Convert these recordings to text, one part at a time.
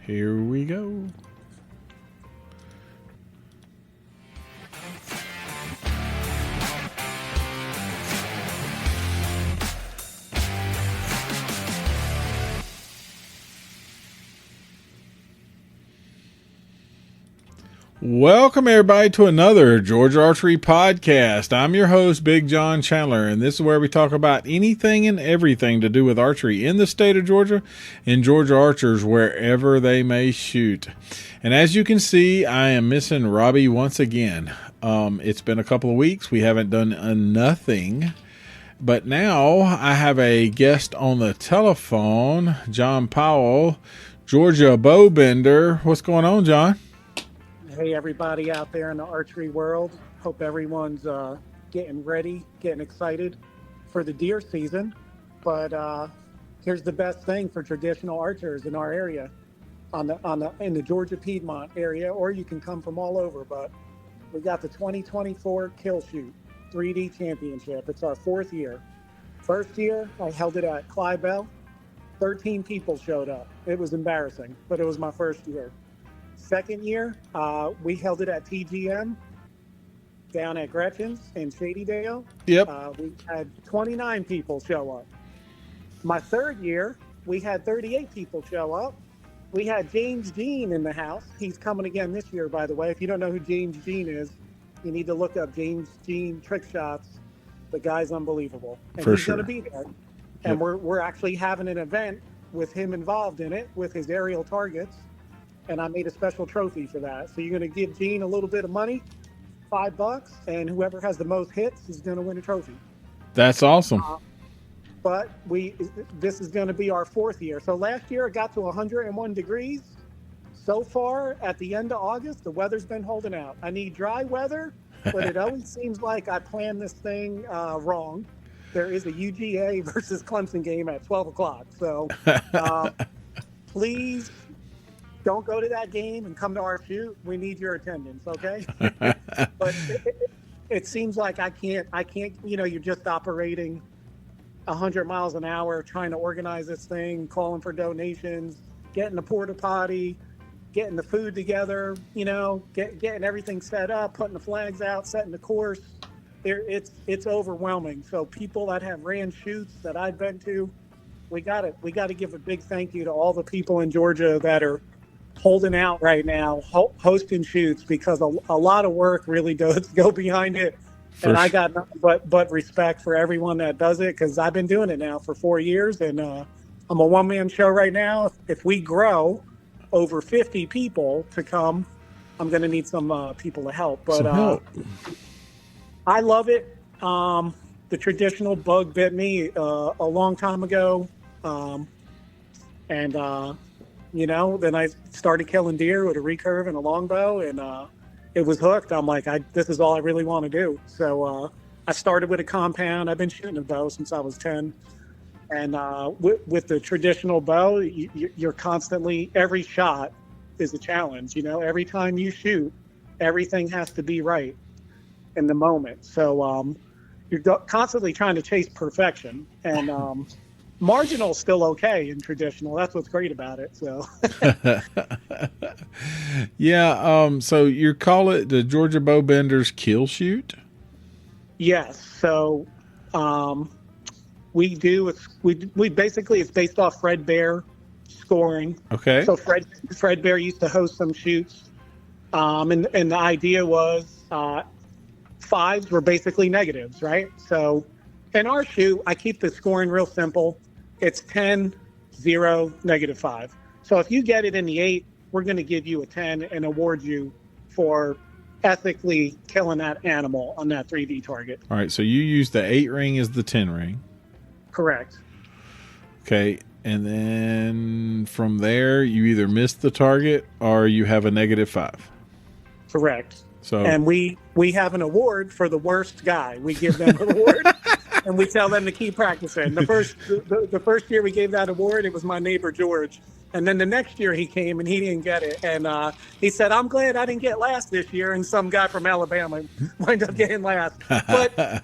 Here we go. Welcome, everybody, to another Georgia Archery Podcast. I'm your host, Big John Chandler, and this is where we talk about anything and everything to do with archery in the state of Georgia and Georgia archers wherever they may shoot. And as you can see, I am missing Robbie once again. It's been a couple of weeks. We haven't done nothing. But now I have a guest on the telephone, John Powell, Georgia Bowbender. What's going on, John? Hey, everybody out there in the archery world. Hope everyone's getting ready, getting excited for the deer season. But here's the best thing for traditional archers in our area, in the Georgia Piedmont area, or you can come from all over. But we got the 2024 Kill Shoot 3D Championship. It's our fourth year. First year, I held it at Clybell. 13 people showed up. It was embarrassing, but it was my first year. Second year, we held it at TGM down at Gretchen's in Shadydale. Yep. We had 29 people show up. My third year, we had 38 people show up. We had James Jean in the house. He's coming again this year, by the way. If you don't know who James Jean is, you need to look up James Jean Trick Shots. The guy's unbelievable. And For he's sure. going to be there. And we're actually having an event with him involved in it with his aerial targets. And I made a special trophy for that. So you're going to give Gene a little bit of money, $5, and whoever has the most hits is going to win a trophy. That's awesome. But this is going to be our fourth year. So last year it got to 101 degrees. So far, at the end of August, the weather's been holding out. I need dry weather, but it always seems like I planned this thing wrong. There is a UGA versus Clemson game at 12 o'clock. So please don't go to that game and come to our shoot. We need your attendance, okay? But it seems like I can't, you're just operating 100 miles an hour, trying to organize this thing, calling for donations, getting the porta potty, getting the food together, getting everything set up, putting the flags out, setting the course. It's overwhelming. So people that have ran shoots that I've been to, we got to give a big thank you to all the people in Georgia that are holding out right now, hosting shoots, because a lot of work really does go behind it. And I got nothing but respect for everyone that does it, because I've been doing it now for 4 years, and I'm a one-man show right now. If we grow over 50 people to come, I'm going to need some people to help. But I love it. The traditional bug bit me a long time ago, then I started killing deer with a recurve and a longbow, and it was hooked. I'm like, this is all I really want to do. So I started with a compound. I've been shooting a bow since I was 10. And with the traditional bow, you're constantly, every shot is a challenge. Every time you shoot, everything has to be right in the moment. So you're constantly trying to chase perfection. And marginal's still okay in traditional. That's what's great about it. So yeah. So you call it the Georgia Bowbenders Kill Shoot? Yes. So we basically, it's based off Fred Bear scoring. Okay. So Fred Bear used to host some shoots, and the idea was fives were basically negatives, right? So in our shoot, I keep the scoring real simple. It's 10, 0, -5. So if you get it in the 8, we're going to give you a 10 and award you for ethically killing that animal on that 3D target. All right. So you use the 8 ring as the 10 ring. Correct. Okay. And then from there, you either miss the target or you have a -5. Correct. So, and we have an award for the worst guy. We give them an award. And we tell them to keep practicing. The first year we gave that award, it was my neighbor George. And then the next year he came and he didn't get it. And he said, I'm glad I didn't get last this year. And some guy from Alabama wound up getting last. But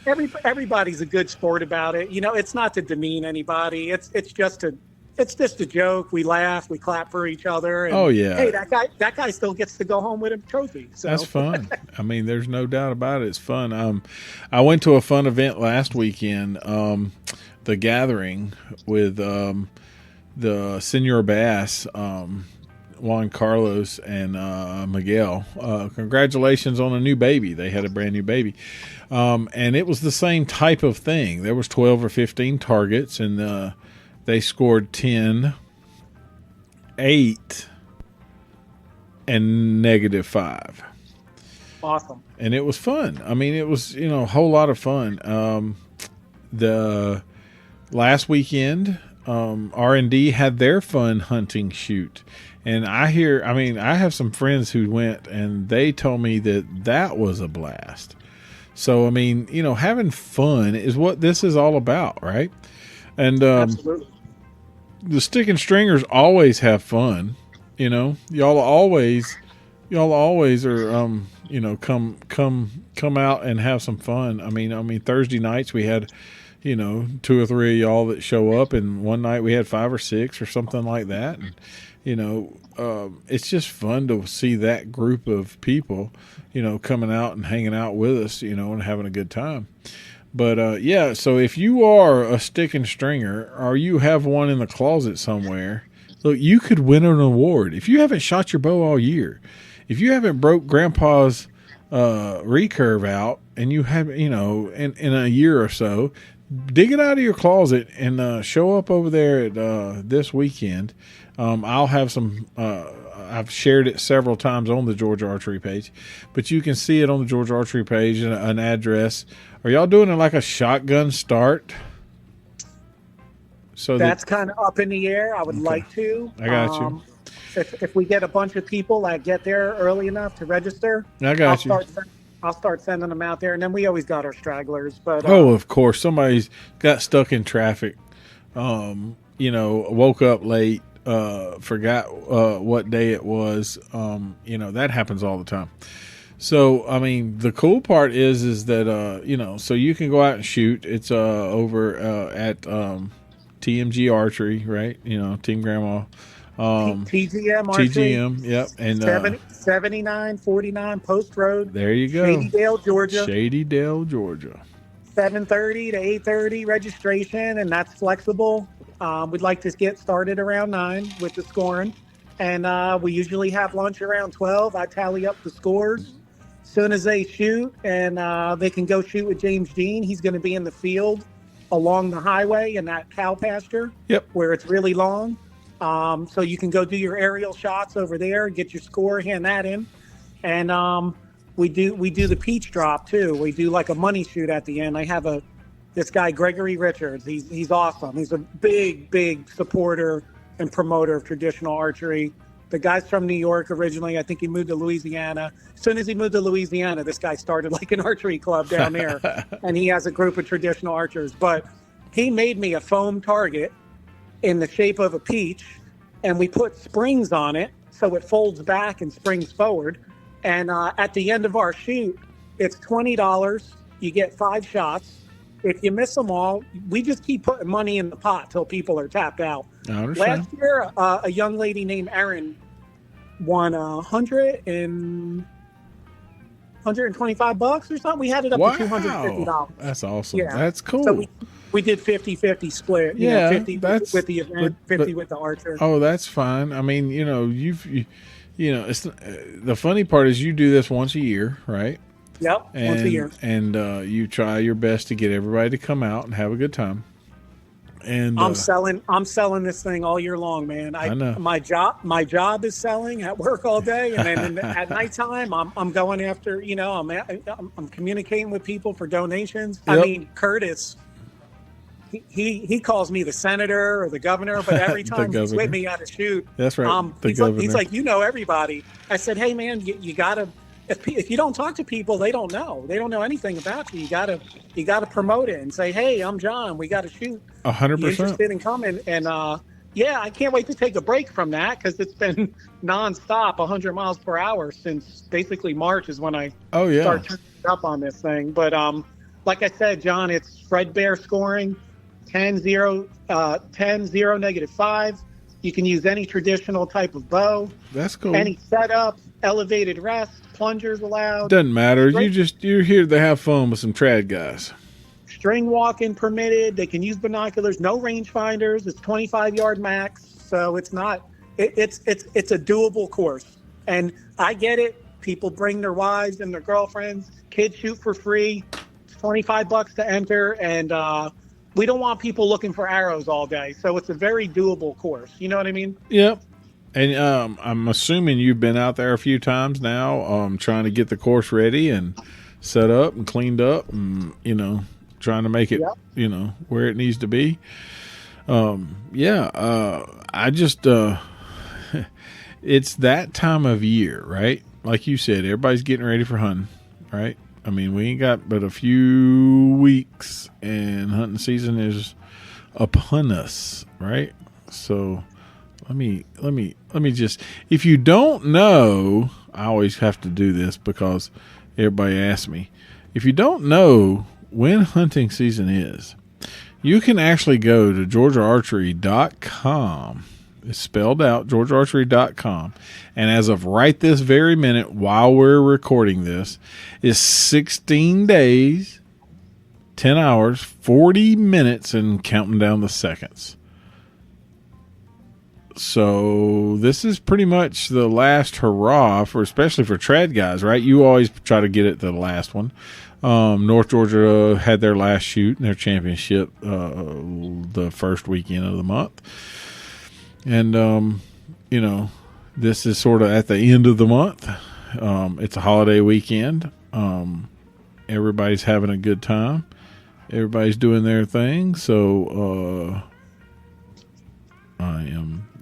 everybody's a good sport about it. It's not to demean anybody. It's just to it's just a joke. We laugh, we clap for each other. And, Oh, yeah. Hey, that guy still gets to go home with a trophy. So That's fun. I mean, there's no doubt about it. It's fun. I went to a fun event last weekend, the Gathering with the Senor Bass, Juan Carlos and Miguel. Congratulations on a new baby. They had a brand new baby. And it was the same type of thing. There was 12 or 15 targets, and they scored 10, 8, and -5. awesome. And it was fun. I mean, it was, a whole lot of fun. The last weekend, R&D had their fun hunting shoot. And I have some friends who went, and they told me that was a blast. So, I mean, having fun is what this is all about, right? And Absolutely. the stick and stringers always have fun. Y'all always are come out and have some fun. I mean Thursday nights we had 2 or 3 of y'all that show up, and one night we had 5 or 6 or something like that. And it's just fun to see that group of people coming out and hanging out with us, and having a good time. But yeah, so if you are a stick and stringer, or you have one in the closet somewhere, look, you could win an award. If you haven't shot your bow all year, if you haven't broke Grandpa's recurve out, and you have, in a year or so, dig it out of your closet and show up over there at this weekend. I'll have some. I've shared it several times on the Georgia Archery page, but you can see it on the Georgia Archery page, an address. Are y'all doing it like a shotgun start? So that's kind of up in the air. I would like to. I got you. If we get a bunch of people that get there early enough to register, I'll start sending them out there, and then we always got our stragglers. But of course, somebody's got stuck in traffic. Woke up late, forgot what day it was. That happens all the time. So, I mean, the cool part is that so you can go out and shoot. It's over at TMG Archery, right? Team Grandma. TGM Archery. TGM, yep. And 7949 Post Road. There you go. Shadydale, Georgia. 7:30 to 8:30 registration, and that's flexible. We'd like to get started around 9 with the scoring, and we usually have lunch around 12. I tally up the scores as soon as they shoot, and they can go shoot with James Dean. He's going to be in the field along the highway in that cow pasture, where it's really long. So you can go do your aerial shots over there, get your score, hand that in, and we do the peach drop too. We do like a money shoot at the end. I have this guy Gregory Richards. He's awesome. He's a big supporter and promoter of traditional archery. The guy's from New York originally. I think he moved to Louisiana. As soon as he moved to Louisiana, this guy started like an archery club down there, and he has a group of traditional archers. But he made me a foam target in the shape of a peach, and we put springs on it so it folds back and springs forward. And at the end of our shoot, it's $20. You get 5 shots. If you miss them all, we just keep putting money in the pot till people are tapped out. Last year, a young lady named Erin won $125 or something. We had it up to $250. That's awesome. Yeah. That's cool. So we did 50-50 split. 50 with the event, 50 with the archer. Oh, that's fine. I mean, it's the funny part is you do this once a year, right? Yep, once a year. And you try your best to get everybody to come out and have a good time. And I'm selling this thing all year long, man. I know. My job is selling at work all day, and then at nighttime, I'm going after. I'm communicating with people for donations. Yep. I mean, Curtis. He calls me the senator or the governor, but every time he's with me at a shoot, that's right. He's like, everybody. I said, hey man, you gotta. If you don't talk to people, they don't know. They don't know anything about you. You gotta promote it and say, hey, I'm John. We got to shoot. 100%. Interested in coming? And I can't wait to take a break from that because it's been nonstop, 100 miles per hour since basically March is when I start turning up on this thing. But like I said, John, it's Fred Bear scoring. 10, 0, 10, 0, -5. You can use any traditional type of bow. That's cool. Any setup, elevated rest, plungers allowed. Doesn't matter. You're here to have fun with some trad guys. String walking permitted. They can use binoculars. No rangefinders. It's 25-yard max. So it's not. It's a doable course. And I get it. People bring their wives and their girlfriends. Kids shoot for free. It's $25 to enter, and we don't want people looking for arrows all day. So it's a very doable course. You know what I mean? Yep. And I'm assuming you've been out there a few times now, trying to get the course ready and set up and cleaned up, and trying to make it, where it needs to be. I just it's that time of year, right? Like you said, everybody's getting ready for hunting, right? I mean, we ain't got but a few weeks, and hunting season is upon us, right? So let me just, if you don't know, I always have to do this because everybody asks me. If you don't know when hunting season is, you can actually go to georgiaarchery.com. It's spelled out, georgiaarchery.com. And as of right this very minute, while we're recording this, is 16 days, 10 hours, 40 minutes, and counting down the seconds. So this is pretty much the last hurrah, especially for trad guys, right? You always try to get it to the last one. North Georgia had their last shoot in their championship the first weekend of the month. And, this is sort of at the end of the month. It's a holiday weekend. Everybody's having a good time. Everybody's doing their thing. So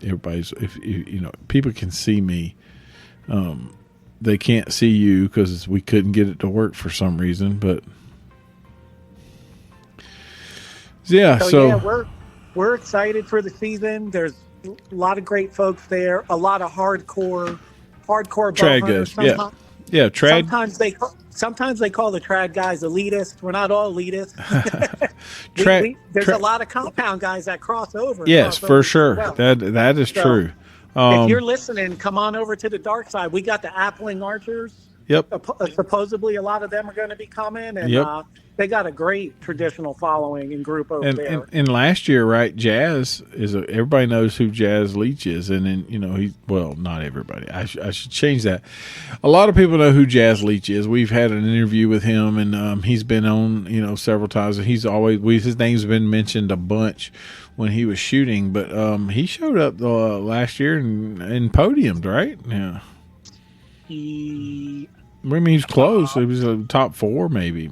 if people can see me. They can't see you because we couldn't get it to work for some reason. But, So we're excited for the season. There's a lot of great folks there. A lot of hardcore trad guys. Trad. Sometimes they call the trad guys elitist. We're not all elitist. There's a lot of compound guys that cross over. Yes, for sure. Well. That is true. If you're listening, come on over to the dark side. We got the Appling Archers. Yep. Supposedly, a lot of them are going to be coming, and they got a great traditional following and group over there. And last year, right? Jazz everybody knows who Jazz Leach is, and then not everybody. I should change that. A lot of people know who Jazz Leach is. We've had an interview with him, and he's been on several times. And he's always his name's been mentioned a bunch when he was shooting, but he showed up last year and podiumed, right? Yeah. He was close. It was a top 4, maybe.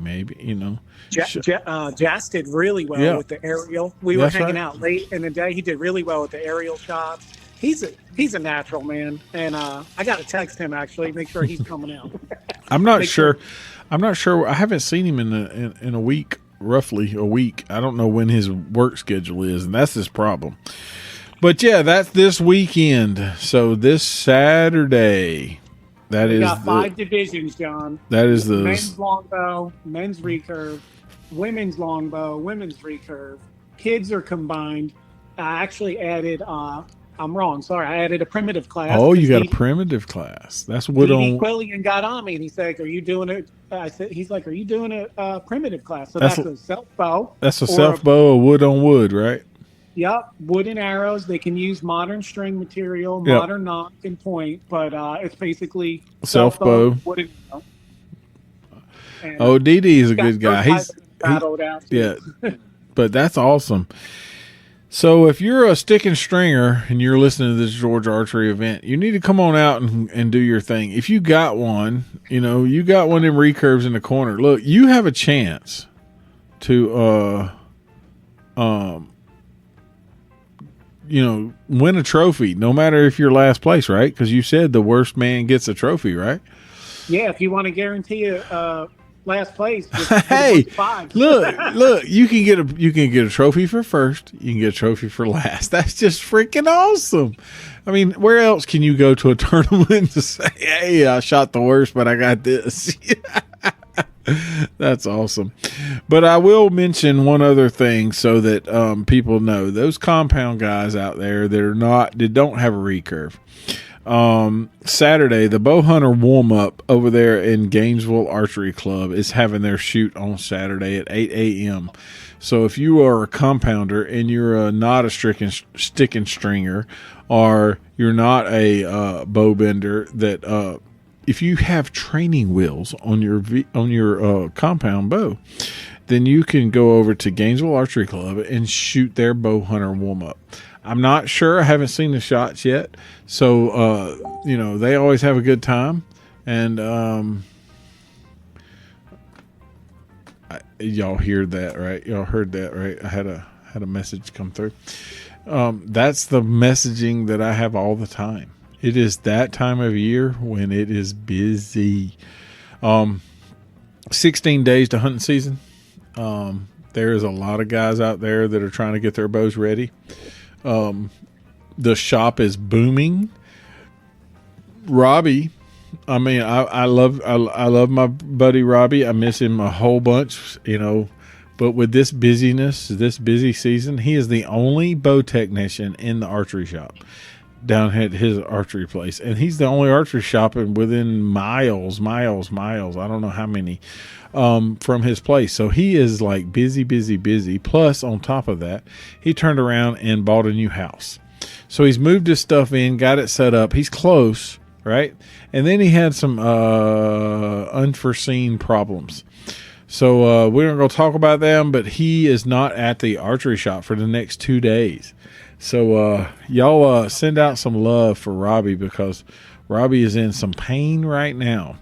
Jas did really well with the aerial. We were hanging out late in the day. He did really well with the aerial shots. He's a natural, man, and I got to text him actually, make sure he's coming out. I'm not sure. I haven't seen him in a week, roughly a week. I don't know when his work schedule is, and that's his problem. But that's this weekend. So this Saturday. We got 5 divisions, John. That is the men's longbow, men's recurve, women's longbow, women's recurve. Kids are combined. I actually added. I'm wrong. Sorry, I added a primitive class. Oh, you got a primitive class. That's what Quillian got on me, and he's like, "Are you doing it?" He's like, "Are you doing a primitive class?" So that's a self bow. That's a self bow, wood on wood, right? Yep, wooden arrows. They can use modern string material, modern knock and point, but it's basically self bow. Wooden. DD is a good guy. But that's awesome. So if you're a stick and stringer and you're listening to this Georgia Archery event, you need to come on out and do your thing. If you got one, you got one of them recurves in the corner. Look, you have a chance to win a trophy, no matter if you're last place, right? Because you said the worst man gets a trophy, right? Yeah, if you want to guarantee last place. Hey, look, you can get a trophy for first. You can get a trophy for last. That's just freaking awesome. I mean, where else can you go to a tournament to say, "Hey, I shot the worst, but I got this"? That's awesome. But I will mention one other thing so that people know those compound guys out there that don't have a recurve. Saturday, the bow hunter warm up over there in Gainesville Archery Club is having their shoot on Saturday at 8 a.m. So if you are a compounder and you're not a stick and stringer, or you're not a bow bender, that if you have training wheels on your compound bow, then you can go over to Gainesville Archery Club and shoot their bow hunter warm up. I'm not sure. I haven't seen the shots yet. So, they always have a good time. And y'all heard that, right? Y'all heard that, right? I had a message come through. That's the messaging that I have all the time. It is that time of year when it is busy. 16 days to hunting season. There's a lot of guys out there that are trying to get their bows ready. The shop is booming. Robbie, I mean, I love my buddy Robbie. I miss him a whole bunch, but with this busyness, this busy season, he is the only bow technician in the archery shop down at his archery place. And he's the only archery shop within miles. I don't know how many, from his place. So he is like busy. Plus on top of that, he turned around and bought a new house. So he's moved his stuff in, got it set up. He's close, right? And then he had some, unforeseen problems. So, we're going to go talk about them, but he is not at the archery shop for the next 2 days. So, y'all send out some love for Robbie, because Robbie is in some pain right now.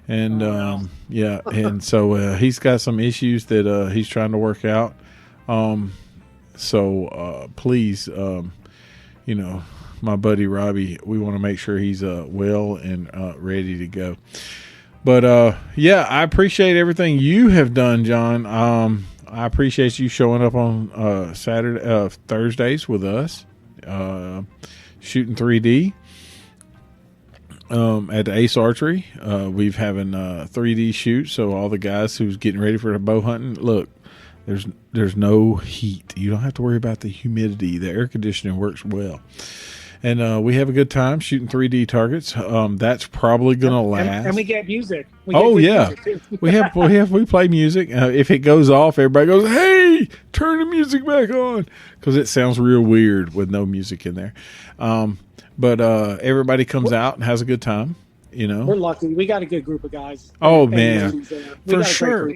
And, and so he's got some issues that he's trying to work out. Please, my buddy Robbie, we want to make sure he's well and ready to go. But, I appreciate everything you have done, John. I appreciate you showing up on Thursdays with us, shooting 3D at the Ace Archery. We've having 3D shoots, so all the guys who's getting ready for the bow hunting, look, there's no heat. You don't have to worry about the humidity. The air conditioning works well. And we have a good time shooting 3D targets. That's probably going to last. And we get music. We play music. If it goes off, everybody goes, "Hey, turn the music back on," because it sounds real weird with no music in there. But everybody comes out and has a good time. We're lucky. We got a good group of guys. Oh, man. For sure.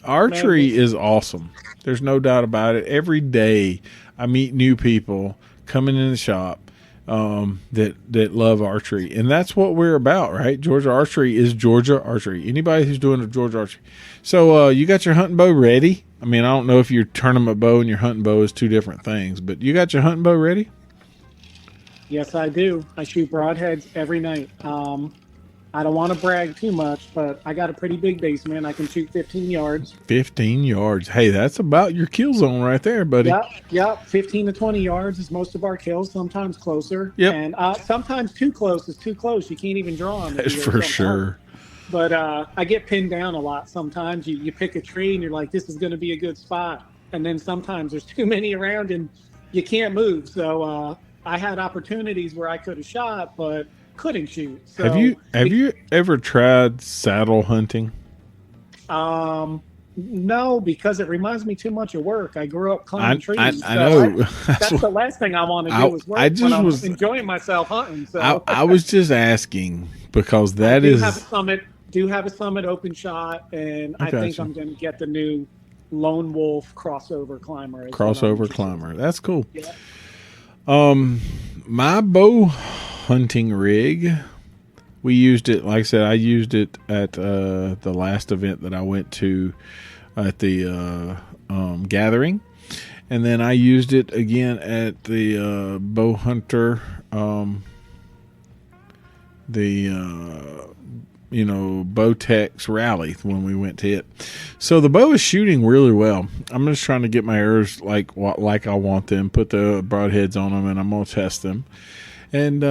Archery is awesome. There's no doubt about it. Every day I meet new people coming in the shop that love archery, and that's what we're about, right? Georgia Archery is Georgia Archery. Anybody who's doing a Georgia Archery. So you got your hunting bow ready? I mean, I don't know if your tournament bow and your hunting bow is two different things, but you got your hunting bow ready? Yes, I do. I shoot broadheads every night. I don't want to brag too much, but I got a pretty big basement. I can shoot 15 yards. 15 yards. Hey, that's about your kill zone right there, buddy. Yep. 15 to 20 yards is most of our kills, sometimes closer. Yep. And sometimes too close is too close. You can't even draw on it. That's for sure. But I get pinned down a lot sometimes. You pick a tree and you're like, this is going to be a good spot. And then sometimes there's too many around and you can't move. So I had opportunities where I could have shot, but couldn't shoot. So have you ever tried saddle hunting? No, because it reminds me too much of work. I grew up climbing trees. I know. That's the last thing I want to do is work. I was enjoying myself hunting. So I was just asking because that do have a Summit open shot, and I think I'm going to get the new Lone Wolf crossover climber. That's cool. Yeah. My bow hunting rig, we used it, like I said, I used it at the last event that I went to at the gathering, and then I used it again at the bow hunter, Bowtex rally when we went to it. So the bow is shooting really well. I'm just trying to get my arrows like I want them, put the broadheads on them, and I'm going to test them. And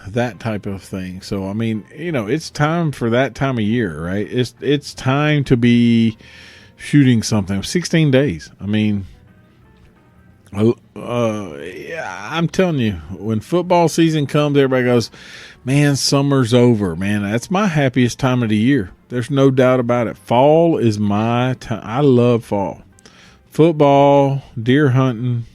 that type of thing. So, I mean, it's time for that time of year, right? It's time to be shooting something. 16 days. I mean, yeah, I'm telling you, when football season comes, everybody goes, man, summer's over, man. That's my happiest time of the year. There's no doubt about it. Fall is my time. I love fall. Football, deer hunting,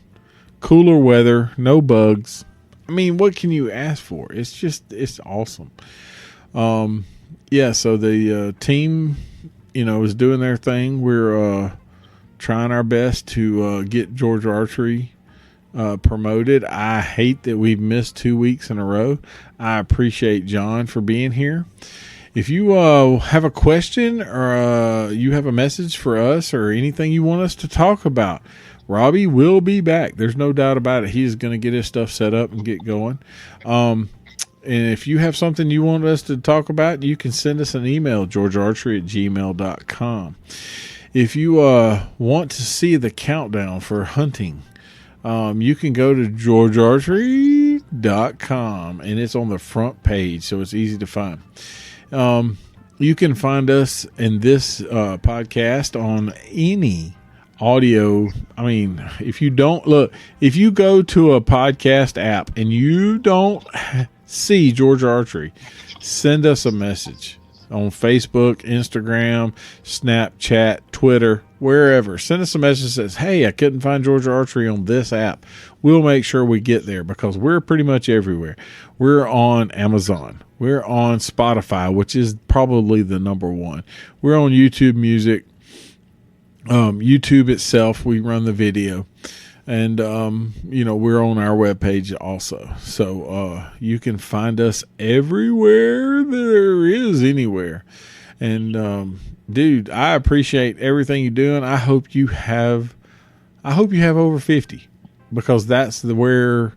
cooler weather, no bugs. I mean, what can you ask for? It's awesome. Yeah, so the team, is doing their thing. We're trying our best to get Georgia Archery promoted. I hate that we've missed 2 weeks in a row. I appreciate John for being here. If you have a question or you have a message for us or anything you want us to talk about, Robbie will be back. There's no doubt about it. He's going to get his stuff set up and get going. And if you have something you want us to talk about, you can send us an email, georgiaarchery@gmail.com. If you want to see the countdown for hunting, you can go to georgiaarchery.com, and it's on the front page, so it's easy to find. You can find us in this podcast on any audio. I mean, if you go to a podcast app and you don't see Georgia Archery, send us a message on Facebook, Instagram, Snapchat, Twitter, wherever. Send us a message that says, hey, I couldn't find Georgia Archery on this app. We'll make sure we get there because we're pretty much everywhere. We're on Amazon. We're on Spotify, which is probably the number one. We're on YouTube Music. YouTube itself, we run the video. And, we're on our webpage also. So you can find us everywhere there is anywhere. And, dude, I appreciate everything you're doing. I hope you have over 50 because that's the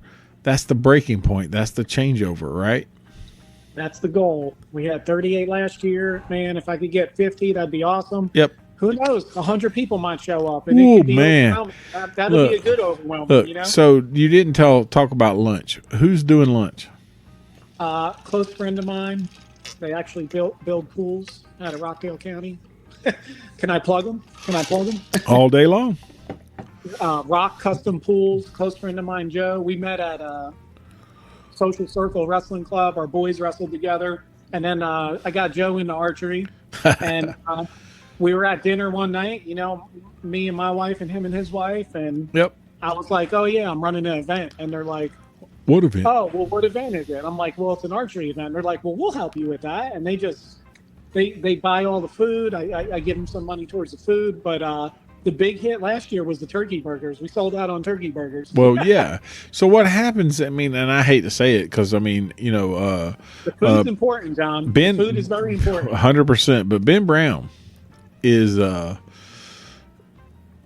breaking point. That's the changeover, right? That's the goal. We had 38 last year. Man, if I could get 50, that'd be awesome. Yep. Who knows? 100 people might show up, and Ooh, it could be man. overwhelming. That'll be a good overwhelming. So you didn't talk about lunch. Who's doing lunch? Close friend of mine. They actually build pools out of Rockdale County. Can I plug them? All day long. Rock Custom Pools. Close friend of mine, Joe. We met at Social Circle Wrestling Club. Our boys wrestled together, and then I got Joe into archery, and we were at dinner one night. Me and my wife and him and his wife, and yep. I was like, "Oh yeah, I'm running an event," and they're like, "What event?" "Oh well, what event is it?" I'm like, "Well, it's an archery event." And they're like, "Well, we'll help you with that," and they buy all the food. I give them some money towards the food, but the big hit last year was the turkey burgers. We sold out on turkey burgers. Well, yeah. So what happens, I mean, and I hate to say it because, I mean, the food's important, John. The food is very important. 100%. But Ben Brown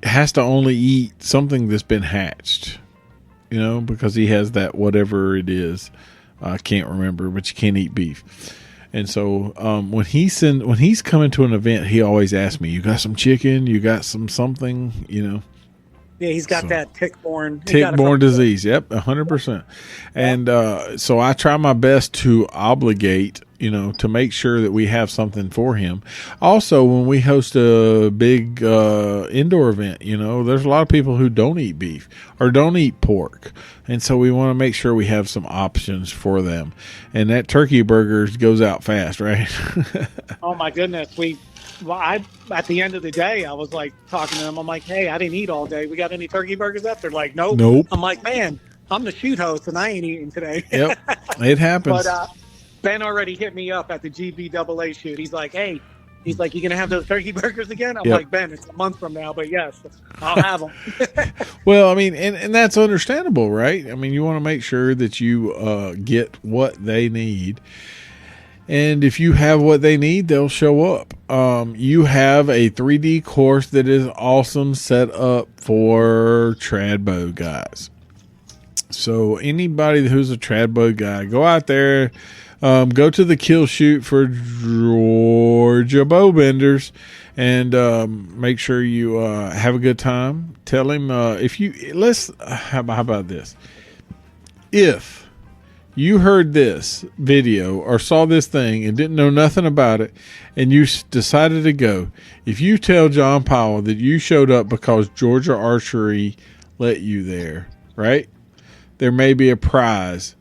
has to only eat something that's been hatched, because he has that whatever it is. I can't remember, but you can't eat beef. And so when he's coming to an event, he always asks me, "You got some chicken? You got something?" Yeah, he's got that tick-borne disease. Yep, 100%. And so I try my best to obligate, to make sure that we have something for him. Also, when we host a big indoor event, there's a lot of people who don't eat beef or don't eat pork. And so we want to make sure we have some options for them. And that turkey burgers goes out fast, right? Oh, my goodness. At the end of the day, I was like talking to them. I'm like, "Hey, I didn't eat all day. We got any turkey burgers left?" They're like, Nope. I'm like, "Man, I'm the shoot host and I ain't eating today." Yep, it happens. But Ben already hit me up at the GBAA shoot. He's like, "Hey," he's like, "You gonna have those turkey burgers again?" I'm like, "Ben, it's a month from now, but yes, I'll have them." Well, I mean, and that's understandable, right? I mean, you want to make sure that you get what they need. And if you have what they need, they'll show up. You have a 3D course that is awesome set up for trad bow guys. So anybody who's a trad bow guy, go out there, go to the kill shoot for Georgia Bowbenders, and make sure you have a good time. Tell him how about this? If you heard this video or saw this thing and didn't know nothing about it, and you decided to go, if you tell John Powell that you showed up because Georgia Archery let you there, right? There may be a prize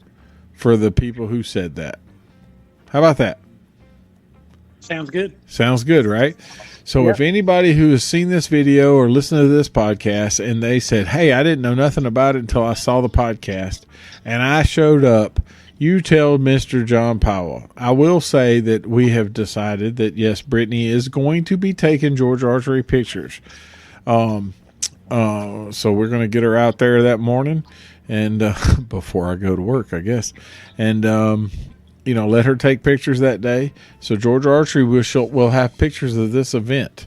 for the people who said that. How about that? Sounds good. Sounds good, right? So Yep. if anybody who has seen this video or listened to this podcast and they said, hey, I didn't know nothing about it until I saw the podcast and I showed up, you tell Mr. John Powell. I will say that we have decided that, yes, Brittany is going to be taking Georgia Archery pictures. So we're going to get her out there that morning and before I go to work, I guess. And, let her take pictures that day. So Georgia Archery will have pictures of this event.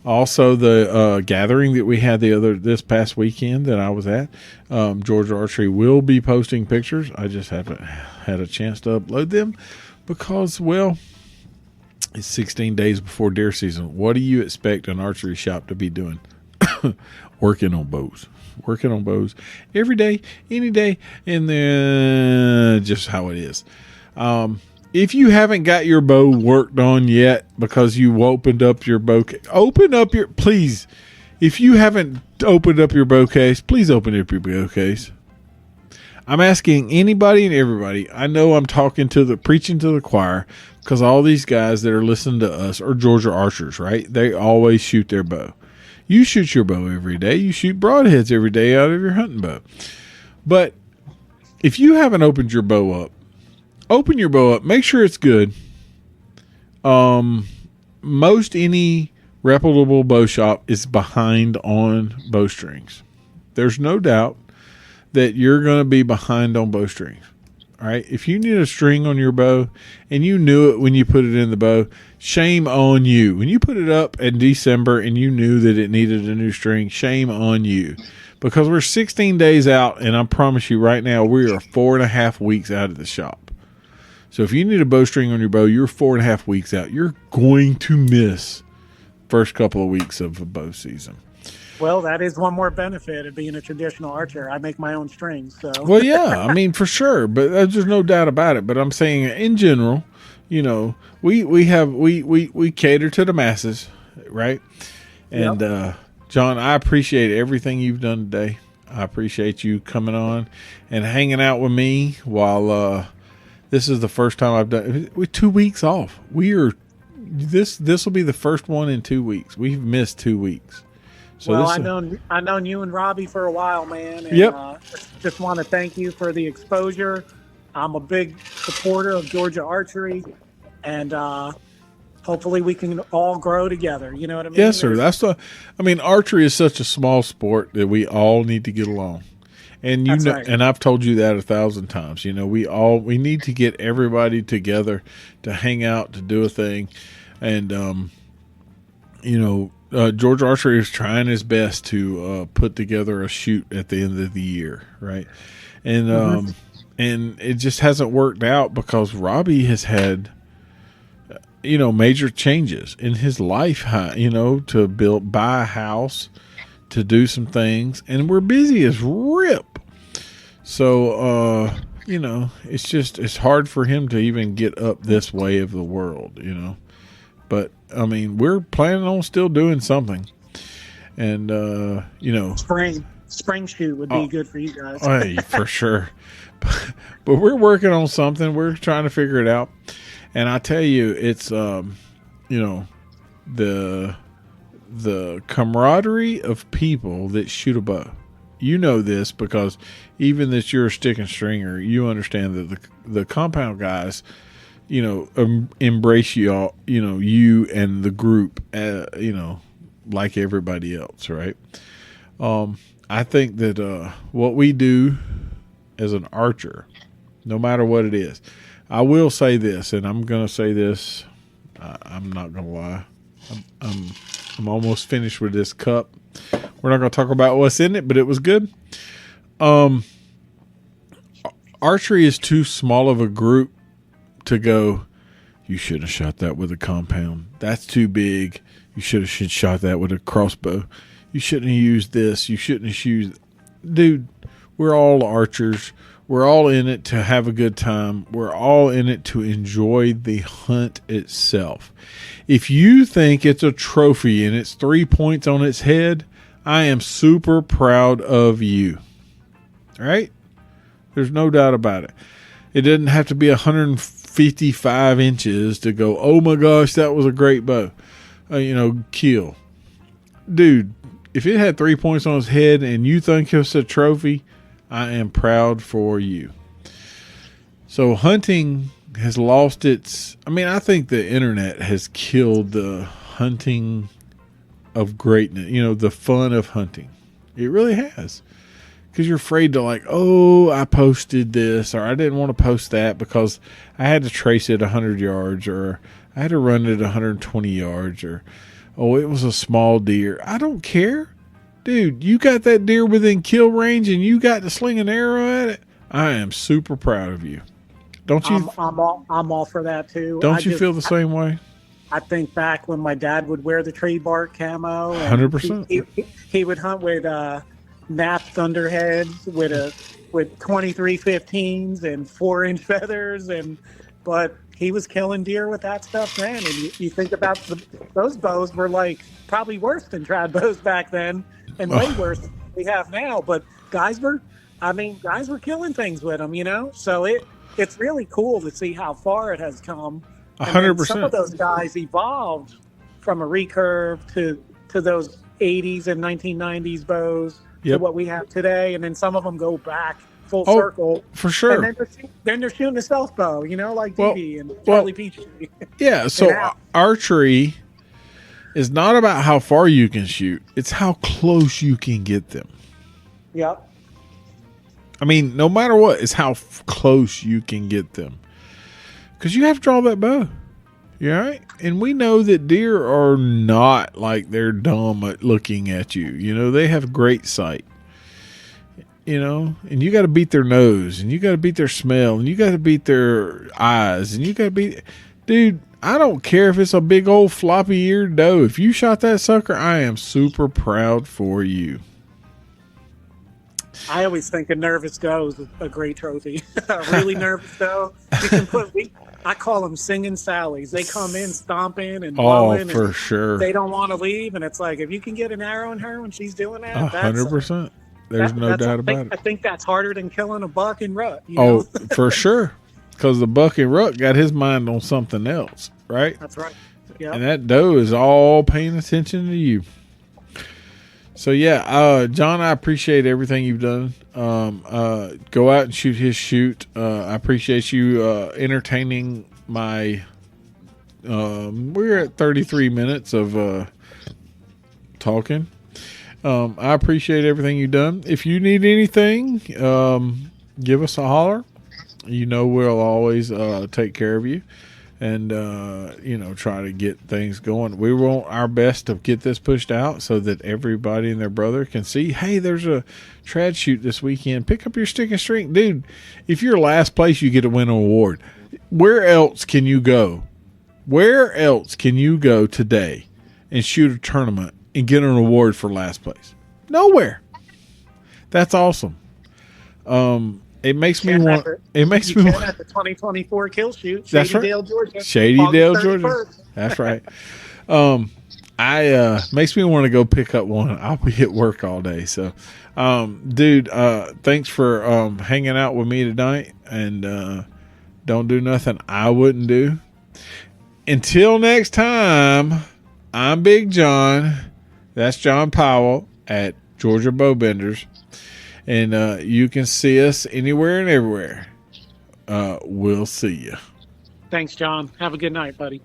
Also, the gathering that we had this past weekend that I was at, Georgia Archery will be posting pictures. I just haven't had a chance to upload them because, well, it's 16 days before deer season. What do you expect an archery shop to be doing? Working on bows every day, any day, and then just how it is. If you haven't got your bow worked on yet because you opened up your bow case, please. If you haven't opened up your bow case, please open up your bow case. I'm asking anybody and everybody. I know I'm preaching to the choir because all these guys that are listening to us are Georgia archers, right? They always shoot their bow. You shoot your bow every day. You shoot broadheads every day out of your hunting bow. But if you haven't opened your bow up, open your bow up. Make sure it's good. Most any reputable bow shop is behind on bowstrings. There's no doubt that you're going to be behind on bowstrings. All right. If you need a string on your bow and you knew it when you put it in the bow, shame on you. When you put it up in December and you knew that it needed a new string, shame on you. Because we're 16 days out, and I promise you right now, we are 4.5 weeks out of the shop. So if you need a bowstring on your bow, you're 4.5 weeks out. You're going to miss first couple of weeks of a bow season. Well, that is one more benefit of being a traditional archer. I make my own strings, so. Well, yeah, I mean, for sure, but there's no doubt about it. But I'm saying in general, we cater to the masses, right? And John, I appreciate everything you've done today. I appreciate you coming on and hanging out with me while this is the first time I've done. We're 2 weeks off. This will be the first one in 2 weeks. We've missed 2 weeks. So well, I've known you and Robbie for a while, man. And, just want to thank you for the exposure. I'm a big supporter of Georgia Archery, and hopefully we can all grow together. You know what I mean? Yes, sir. Archery is such a small sport that we all need to get along. And right. And I've told you that 1,000 times. We need to get everybody together to hang out, to do a thing, and Georgia Archery is trying his best to put together a shoot at the end of the year, right? And and it just hasn't worked out because Robbie has had major changes in his life, to buy a house, to do some things, and we're busy as rip. So it's hard for him to even get up this way of the world, But I mean, we're planning on still doing something, and spring shoot would be good for you guys. Hey, for sure. But we're working on something. We're trying to figure it out, and I tell you, it's the camaraderie of people that shoot a bow. You know this because even that you're a stick and stringer, you understand that the compound guys, embrace you all, you and the group, like everybody else, right? I think that what we do as an archer, no matter what it is, I will say this, and I'm going to say this, I'm not going to lie. I'm almost finished with this cup. We're not going to talk about what's in it, but it was good. Archery is too small of a group to go, you should have shot that with a compound. That's too big. You should have shot that with a crossbow. You shouldn't have used this. You shouldn't have used... Dude, we're all archers. We're all in it to have a good time. We're all in it to enjoy the hunt itself. If you think it's a trophy and it's 3 points on its head, I am super proud of you. All right? There's no doubt about it. It doesn't have to be 155 inches to go, oh my gosh, that was a great bow. Kill. Dude, if it had 3 points on its head and you think it's a trophy, I am proud for you. So hunting has lost its... I think the internet has killed the hunting of greatness. The fun of hunting. It really has. Because you're afraid to I posted this or I didn't want to post that because I had to trace it 100 yards or I had to run it 120 yards or, it was a small deer. I don't care. Dude, you got that deer within kill range and you got to sling an arrow at it. I am super proud of you. Don't you? I'm all for that too. Don't you feel the same way? I think back when my dad would wear the tree bark camo. 100%. He would hunt with nap thunderheads with 23-15s and 4-inch feathers, but he was killing deer with that stuff then. And you think about those bows were probably worse than trad bows back then, and way worse than we have now. But guys were killing things with them, So it's really cool to see how far it has come. 100%. Some of those guys evolved from a recurve to those 80s and 1990s bows to what we have today, and then some of them go back full circle for sure. And then they're shooting a stealth bow, like DB and Charlie Peachtree. Yeah, so archery is not about how far you can shoot; it's how close you can get them. Yep. No matter what, it's how close you can get them. Because you have to draw that bow. You all right? And we know that deer are not like they're dumb at looking at you. They have great sight. And you got to beat their nose, and you got to beat their smell, and you got to beat their eyes, and you got to beat... Dude, I don't care if it's a big old floppy-eared doe. If you shot that sucker, I am super proud for you. I always think a nervous doe is a great trophy. A really nervous doe. You can I call them singing Sallies. They come in stomping and blowing. Oh, for sure. They don't want to leave, and it's if you can get an arrow in her when she's doing that, 100%. There's no doubt about it. I think that's harder than killing a buck and rut. For sure. Because the buck and rut got his mind on something else, right? That's right. Yeah. And that doe is all paying attention to you. So John, I appreciate everything you've done. Go out and shoot his shoot. I appreciate you entertaining my. We're at 33 minutes of talking. I appreciate everything you've done. If you need anything, give us a holler. We'll always take care of you. And, try to get things going. We want our best to get this pushed out so that everybody and their brother can see, hey, there's a trad shoot this weekend. Pick up your stick and string. Dude, if you're last place, you get to win an award. Where else can you go? Where else can you go today and shoot a tournament and get an award for last place? Nowhere. That's awesome. It makes me want. It makes me want. At the 2024 kill shoot, That's right. Dale, Georgia. Shady Dale, Georgia. That's right. Makes me want to go pick up one. I'll be at work all day, so, dude. Thanks for hanging out with me tonight, and don't do nothing I wouldn't do. Until next time, I'm Big John. That's John Powell at Georgia Bowbenders. And you can see us anywhere and everywhere. We'll see you. Thanks, John. Have a good night, buddy.